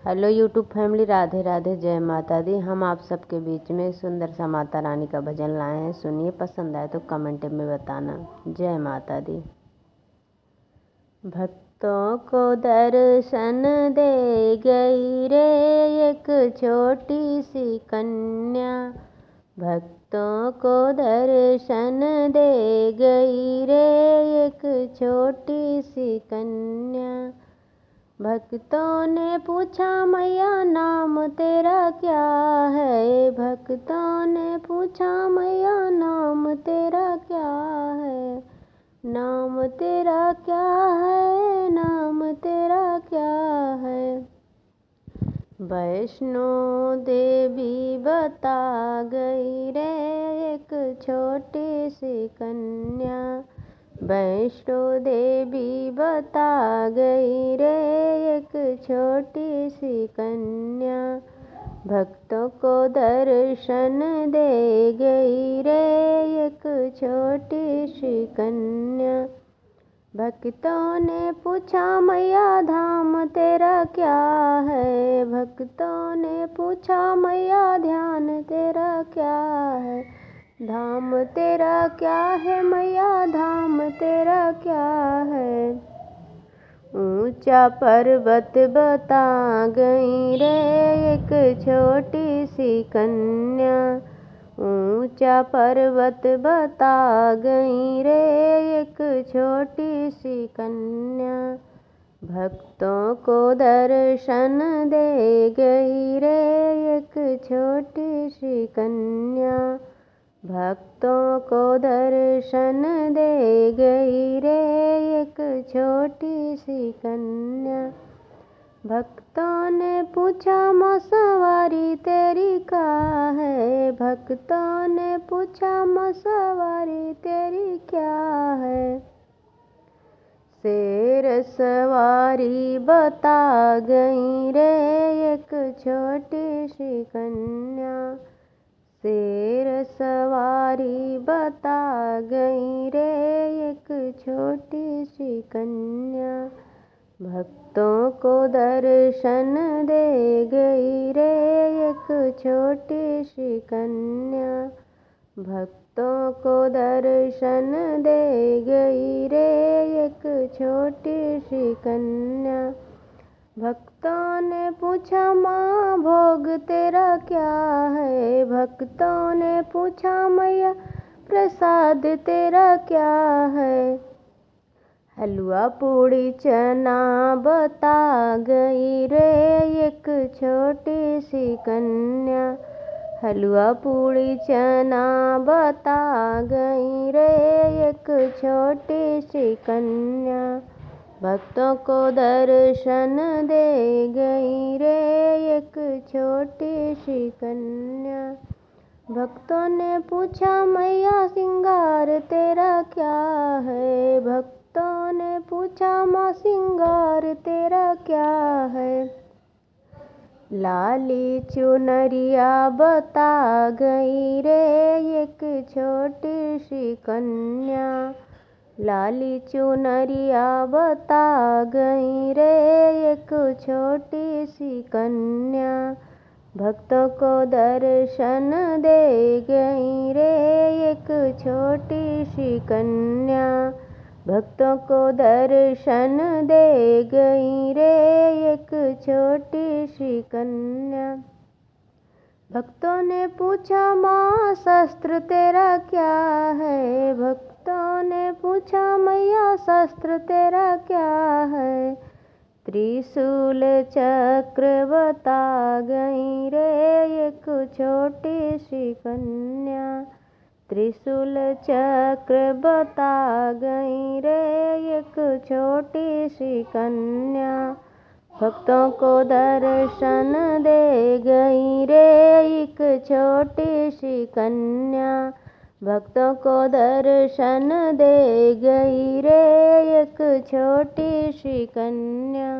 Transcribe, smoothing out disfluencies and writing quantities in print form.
Hello YouTube family, Radhe Radhe, जय माता दी। हम आप सबके बीच में सुंदर सा माता रानी का भजन लाए हैं। सुनिए, पसंद आए तो कमेंट में बताना। जय माता दी। भक्तों को दर्शन दे गई रे एक छोटी सी कन्या। भक्तों को दर्शन दे गई रे एक छोटी सी कन्या। भक्तों ने पूछा मैया नाम तेरा क्या है। भक्तों ने पूछा मैया नाम तेरा क्या है। नाम तेरा क्या है, नाम तेरा क्या है। वैष्णो देवी बता गई रे एक छोटी सी कन्या। वैष्णो देवी बता गई रे एक छोटी सी कन्या। भक्तों को दर्शन दे गई रे एक छोटी सी कन्या। भक्तों ने पूछा मैया धाम तेरा क्या है। भक्तों ने पूछा मैया ध्यान तेरा क्या है। धाम तेरा क्या है मैया, धाम तेरा क्या है। ऊंचा पर्वत बता गई रे एक छोटी सी कन्या। ऊंचा पर्वत बता गई रे एक छोटी सी कन्या। भक्तों को दर्शन दे गई रे एक छोटी सी कन्या। भक्तों को दर्शन दे गई रे एक छोटी सी कन्या। भक्तों ने पूछा माँ सवारी तेरी का है। भक्तों ने पूछा माँ सवारी तेरी क्या है। शेर सवारी बता गई रे एक छोटी सी कन्या। शेर सवारी बता गई रे एक छोटी सी कन्या। भक्तों को दर्शन दे गई रे एक छोटी सी कन्या। भक्तों को दर्शन दे गई रे एक छोटी सी कन्या। भक्तों ने पूछा माँ भोग तेरा क्या है। भक्तों ने पूछा मैया प्रसाद तेरा क्या है। हलवा पूड़ी चना बता गई रे एक छोटी सी कन्या। हलवा पूड़ी चना बता गई रे एक छोटी सी कन्या। भक्तों को दर्शन दे गई रे एक छोटी सी कन्या। भक्तों ने पूछा मैया सिंगार तेरा क्या है। भक्तों ने पूछा माँ सिंगार तेरा क्या है। लाली चुनरिया बता गई रे एक छोटी सी कन्या। लाली चुनरिया बता गई रे एक छोटी सी कन्या। भक्तों को दर्शन दे गई रे एक छोटी सी कन्या। भक्तों को दर्शन दे गई रे एक छोटी सी कन्या। भक्तों ने पूछा माँ शस्त्र तेरा क्या है। भक्तों ने पूछा मैया शस्त्र तेरा क्या है। त्रिशूल चक्र बता गई रे एक छोटी सी कन्या। त्रिशूल चक्र बता गई रे एक छोटी सी कन्या। भक्तों को दर्शन दे गई रे एक छोटी सी कन्या। भक्तों को दर्शन दे गई रे एक छोटी सी कन्या।